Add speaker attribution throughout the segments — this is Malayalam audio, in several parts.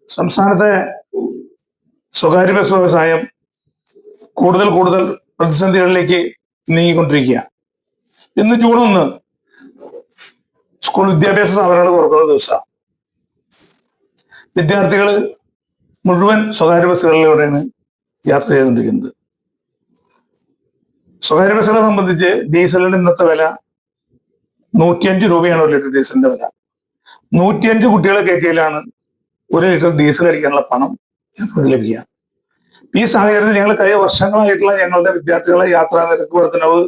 Speaker 1: സംസ്ഥാനത്തെ സ്വകാര്യ ബസ് വ്യവസായം കൂടുതൽ കൂടുതൽ പ്രതിസന്ധികളിലേക്ക് നീങ്ങിക്കൊണ്ടിരിക്കുക. ഇന്ന് ജൂൺ 1 സ്കൂൾ വിദ്യാഭ്യാസ സ്ഥാപനങ്ങൾ തുറക്കുന്ന ദിവസമാണ്. വിദ്യാർത്ഥികൾ മുഴുവൻ സ്വകാര്യ ബസ്സുകളിലൂടെയാണ് യാത്ര ചെയ്തുകൊണ്ടിരിക്കുന്നത്. സ്വകാര്യ ബസ്സുകളെ സംബന്ധിച്ച് ഡീസലിന്റെ ഇന്നത്തെ വില 105 രൂപയാണ് ഒരു ലിറ്റർ ഡീസലിന്റെ വില. 105 കുട്ടികളെ കയറ്റിയാലാണ് ഒരു ലിറ്റർ ഡീസൽ അടിക്കാനുള്ള പണം ഞങ്ങൾക്ക് ലഭിക്കുക. ഈ സാഹചര്യത്തിൽ ഞങ്ങൾ കഴിഞ്ഞ വർഷങ്ങളായിട്ടുള്ള ഞങ്ങളുടെ വിദ്യാർത്ഥികളെ യാത്രാ നിരക്ക് വർധനവ്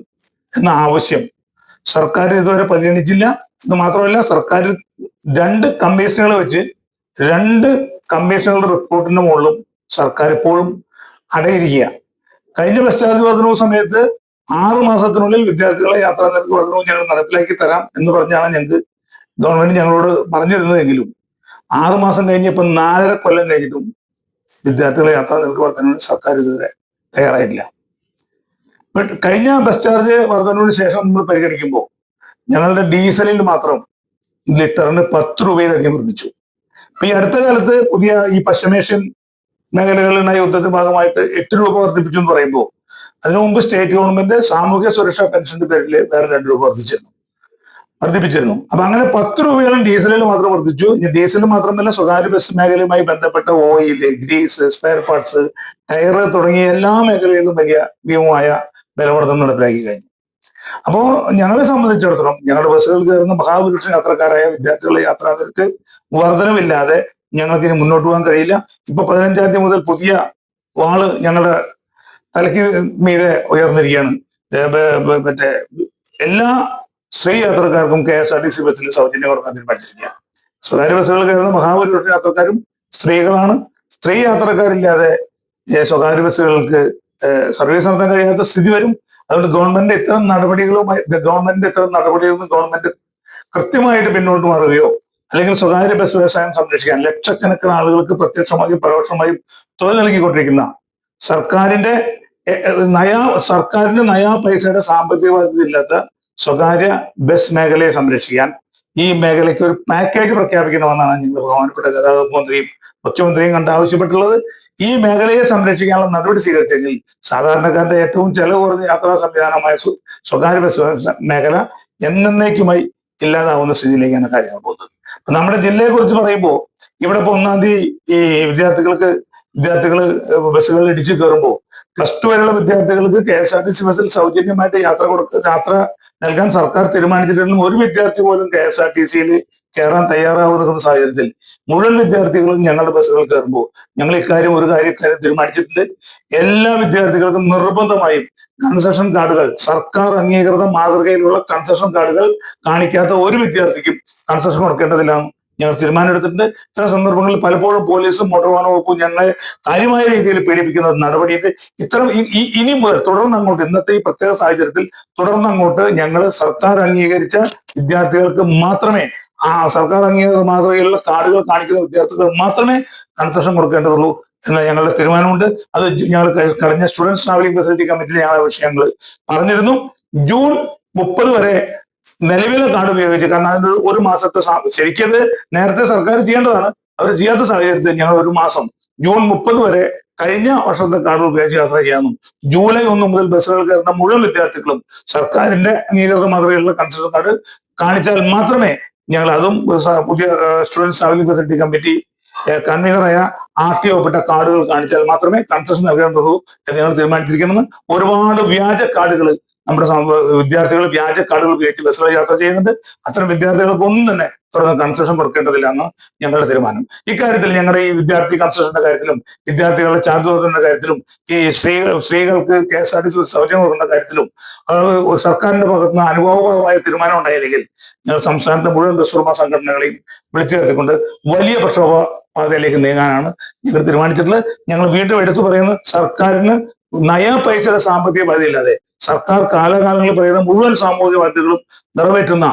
Speaker 1: എന്ന ആവശ്യം സർക്കാർ ഇതുവരെ പരിഗണിച്ചില്ല. ഇത് മാത്രമല്ല, സർക്കാർ 2 കമ്മീഷനുകൾ വെച്ച് 2 കമ്മീഷനുകളുടെ റിപ്പോർട്ടിന്റെ മുകളിലും സർക്കാർ ഇപ്പോഴും അടയിരിക്കുക. കഴിഞ്ഞ ബസ് ചാർജ് വർധനവ് സമയത്ത് 6 മാസത്തിനുള്ളിൽ വിദ്യാർത്ഥികളെ യാത്രാ നിരക്ക് വർധനവ് ഞങ്ങൾ നടപ്പിലാക്കി തരാം എന്ന് പറഞ്ഞാണ് ഞങ്ങൾക്ക് ഗവൺമെന്റ് ഞങ്ങളോട് പറഞ്ഞിരുന്നതെങ്കിലും 6 മാസം കഴിഞ്ഞ് ഇപ്പം 4.5 കൊല്ലം കഴിഞ്ഞിട്ടും വിദ്യാർത്ഥികളെ യാത്രാ നിരക്ക് വർധനവിന് സർക്കാർ ഇതുവരെ തയ്യാറായിട്ടില്ല. ബട്ട് കഴിഞ്ഞ ബസ് ചാർജ് വർധനവിന് ശേഷം നമ്മൾ പരിഗണിക്കുമ്പോൾ ഞങ്ങളുടെ ഡീസലിൽ മാത്രം ലിറ്ററിന് 10 രൂപയിലധികം വർദ്ധിച്ചു. അപ്പൊ ഈ അടുത്ത കാലത്ത് പുതിയ ഈ പശ്ചിമേഷ്യൻ മേഖലകളിലുണ്ടായ യുദ്ധത്തിന്റെ ഭാഗമായിട്ട് 8 രൂപ വർദ്ധിപ്പിച്ചു എന്ന് പറയുമ്പോൾ അതിനു മുമ്പ് സ്റ്റേറ്റ് ഗവൺമെന്റ് സാമൂഹ്യ സുരക്ഷാ പെൻഷന്റെ പേരിൽ വേറെ 2 രൂപ വർദ്ധിപ്പിച്ചിരുന്നു. അപ്പൊ അങ്ങനെ 10 രൂപയോളം ഡീസലിൽ മാത്രം വർദ്ധിച്ചു. ഡീസലിൽ മാത്രമല്ല, സ്വകാര്യ ബസ് മേഖലയുമായി ബന്ധപ്പെട്ട oil, grease, spare parts, tyre തുടങ്ങിയ എല്ലാ മേഖലയിലും വലിയ ഭീമമായ വിലവർദ്ധന നടപ്പിലാക്കി കഴിഞ്ഞു. അപ്പോ ഞങ്ങളെ സംബന്ധിച്ചിടത്തോളം ഞങ്ങളുടെ ബസ്സുകളിൽ കയറുന്ന മഹാപുരുഷ യാത്രക്കാരായ വിദ്യാർത്ഥികളുടെ യാത്രാ നിരക്ക് വർധനവില്ലാതെ ഞങ്ങൾക്ക് ഇനി മുന്നോട്ട് പോകാൻ കഴിയില്ല. ഇപ്പൊ 15-ാം തീയതി മുതൽ പുതിയ വാള് ഞങ്ങളുടെ തലയ്ക്ക് മീതെ ഉയർന്നിരിക്കുകയാണ്. മറ്റേ എല്ലാ സ്ത്രീ യാത്രക്കാർക്കും KSRTC ബസ്സിൽ സൗജന്യം കൊടുക്കാൻ തീരുമാനിച്ചിരിക്കുക. സ്വകാര്യ ബസ്സുകളിൽ കയറുന്ന മഹാപുരുഷ യാത്രക്കാരും സ്ത്രീകളാണ്. സ്ത്രീ യാത്രക്കാരില്ലാതെ സ്വകാര്യ ബസ്സുകൾക്ക് സർവീസ് നടത്താൻ കഴിയാത്ത സ്ഥിതി വരും. അതുകൊണ്ട് ഗവൺമെന്റ് ഇത്തരം നടപടികളിൽ ഗവൺമെന്റ് കൃത്യമായിട്ട് പിന്നോട്ട് മാറുകയോ അല്ലെങ്കിൽ സ്വകാര്യ ബസ് വ്യവസായം സംരക്ഷിക്കാൻ ലക്ഷക്കണക്കിന് ആളുകൾക്ക് പ്രത്യക്ഷമായും പരോക്ഷമായും തൊഴിൽ നൽകിക്കൊണ്ടിരിക്കുന്ന സർക്കാരിന്റെ നയാ പൈസയുടെ സാമ്പത്തിക ബാധ്യത ഇല്ലാത്ത സ്വകാര്യ ബസ് മേഖലയെ സംരക്ഷിക്കാൻ ഈ മേഖലയ്ക്ക് ഒരു പാക്കേജ് പ്രഖ്യാപിക്കണമെന്നാണ് ഞങ്ങൾ ബഹുമാനപ്പെട്ട ഗതാഗത മന്ത്രിയും മുഖ്യമന്ത്രിയും കണ്ട് ആവശ്യപ്പെട്ടുള്ളത്. ഈ മേഖലയെ സംരക്ഷിക്കാനുള്ള നടപടി സ്വീകരിച്ചെങ്കിൽ സാധാരണക്കാരുടെ ഏറ്റവും ചെലവ് കുറഞ്ഞ യാത്രാ സംവിധാനമായ സ്വകാര്യ ബസ് മേഖല എന്നേക്കുമായി ഇല്ലാതാവുന്ന സ്ഥിതിയിലേക്കാണ് കാര്യങ്ങൾ പോകുന്നത്. നമ്മുടെ ജില്ലയെ കുറിച്ച് പറയുമ്പോൾ ഇവിടെ ഇപ്പൊ 1-ാം തീയതി ഈ വിദ്യാർത്ഥികൾ ബസ്സുകളിൽ ഇടിച്ചു കയറുമ്പോൾ +2 വരെയുള്ള വിദ്യാർത്ഥികൾക്ക് KSRTC ബസ്സിൽ സൗജന്യമായിട്ട് യാത്ര നൽകാൻ സർക്കാർ തീരുമാനിച്ചിട്ടുണ്ടെങ്കിലും ഒരു വിദ്യാർത്ഥി പോലും KSRTCയിൽ കയറാൻ തയ്യാറാവുന്ന സാഹചര്യത്തിൽ മുഴുവൻ വിദ്യാർത്ഥികളും ഞങ്ങളുടെ ബസ്സുകളിൽ കയറുമ്പോൾ ഞങ്ങൾ ഒരു കാര്യം തീരുമാനിച്ചിട്ടുണ്ട്. എല്ലാ വിദ്യാർത്ഥികൾക്കും നിർബന്ധമായും കൺസെഷൻ കാർഡുകൾ, സർക്കാർ അംഗീകൃത മാതൃകയിലുള്ള കൺസെഷൻ കാർഡുകൾ കാണിക്കാത്ത ഒരു വിദ്യാർത്ഥിക്കും കൺസെഷൻ കൊടുക്കേണ്ടതില്ല ഞങ്ങൾ തീരുമാനമെടുത്തിട്ടുണ്ട്. ഇത്തരം സന്ദർഭങ്ങളിൽ പലപ്പോഴും പോലീസും മോട്ടോർ വാഹന വകുപ്പും ഞങ്ങളെ കാര്യമായ രീതിയിൽ പീഡിപ്പിക്കുന്ന നടപടിയുണ്ട്. ഇനി മുതൽ തുടർന്നങ്ങോട്ട് ഇന്നത്തെ ഈ പ്രത്യേക സാഹചര്യത്തിൽ തുടർന്നങ്ങോട്ട് ഞങ്ങൾ സർക്കാർ അംഗീകരിച്ച വിദ്യാർത്ഥികൾക്ക് മാത്രമേ, ആ സർക്കാർ അംഗീകൃത മാതൃകയിലുള്ള കാർഡുകൾ കാണിക്കുന്ന വിദ്യാർത്ഥികൾ മാത്രമേ കൺസെഷൻ കൊടുക്കേണ്ടതുള്ളൂ എന്ന ഞങ്ങളുടെ തീരുമാനമുണ്ട്. അത് ഞങ്ങൾ കഴിഞ്ഞ സ്റ്റുഡൻസ് ട്രാവലിംഗ് ഫെസിലിറ്റി കമ്മിറ്റിയിൽ ഞങ്ങൾ ആ വിഷയങ്ങൾ പറഞ്ഞിരുന്നു. ജൂൺ 30 വരെ നിലവിലെ കാർഡ് ഉപയോഗിച്ച്, കാരണം അതിന് ഒരു മാസത്തെ ശരിക്കത് നേരത്തെ സർക്കാർ ചെയ്യേണ്ടതാണ്, അവർ ചെയ്യാത്ത സാഹചര്യത്തിൽ ഞങ്ങൾ ഒരു മാസം ജൂൺ 30 വരെ കഴിഞ്ഞ വർഷത്തെ കാർഡ് ഉപയോഗിച്ച് യാത്ര ചെയ്യാമെന്നും ജൂലൈ 1 മുതൽ ബസ്സുകൾ കയറുന്ന മുഴുവൻ വിദ്യാർത്ഥികളും സർക്കാരിന്റെ അംഗീകൃത മാതൃകയിലുള്ള കൺസെഷൻ കാർഡ് കാണിച്ചാൽ മാത്രമേ ഞങ്ങൾ അതും പുതിയ സ്റ്റുഡൻസ് ട്രാവലിംഗ് ഫെസിലിറ്റി കമ്മിറ്റി കൺവീനറായ RTO പെട്ട കാർഡുകൾ കാണിച്ചാൽ മാത്രമേ കൺസെഷൻ നൽകേണ്ടതുള്ളൂ എന്ന് ഞങ്ങൾ തീരുമാനിച്ചിരിക്കുന്നത്. ഒരുപാട് വ്യാജ കാർഡുകൾ നമ്മുടെ വിദ്യാർത്ഥികൾ വ്യാജ കാർഡുകൾ ഉപയോഗിച്ച് ബസ്സുകൾ യാത്ര ചെയ്യുന്നുണ്ട്. അത്തരം വിദ്യാർത്ഥികൾക്ക് ഒന്നും തന്നെ തുടർന്ന് കൺസെഷൻ കൊടുക്കേണ്ടതില്ല എന്ന് ഞങ്ങളുടെ തീരുമാനം. ഇക്കാര്യത്തിൽ ഞങ്ങളുടെ ഈ വിദ്യാർത്ഥി കൺസെഷന്റെ കാര്യത്തിലും വിദ്യാർത്ഥികളുടെ ചാർജ് കൊടുക്കുന്ന കാര്യത്തിലും ഈ സ്ത്രീകൾക്ക് KSRTC സൗജന്യം കൊടുക്കുന്ന കാര്യത്തിലും സർക്കാരിന്റെ ഭാഗത്തുനിന്ന് അനുഭവപരമായ തീരുമാനം ഉണ്ടായില്ലെങ്കിൽ ഞങ്ങൾ സംസ്ഥാനത്തെ മുഴുവൻ ബസ് ഉടമ സംഘടനകളെയും വിളിച്ചു ചേർത്തിക്കൊണ്ട് വലിയ പ്രക്ഷോഭ പാതയിലേക്ക് നീങ്ങാനാണ് ഞങ്ങൾ തീരുമാനിച്ചിട്ടുള്ളത്. ഞങ്ങൾ വീണ്ടും എടുത്തു പറയുന്നത്, സർക്കാരിന് പൈസയുടെ സാമ്പത്തിക ബാധ്യതയില്ലാതെ സർക്കാർ കാലാകാലങ്ങളിൽ പറയുന്ന മുഴുവൻ സാമൂഹിക ബാധ്യതകളും നിറവേറ്റുന്ന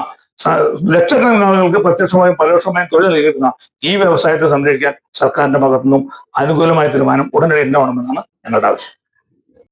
Speaker 1: ലക്ഷക്കണക്കിന് ആളുകൾക്ക് പ്രത്യക്ഷമായും പരോക്ഷമായും തൊഴിൽ നൽകുന്ന ഈ വ്യവസായത്തെ സംരക്ഷിക്കാൻ സർക്കാരിന്റെ ഭാഗത്തുനിന്നും അനുകൂലമായ തീരുമാനം ഉടനടി ഉണ്ടാവണമെന്നാണ് ഞങ്ങളുടെ ആവശ്യം.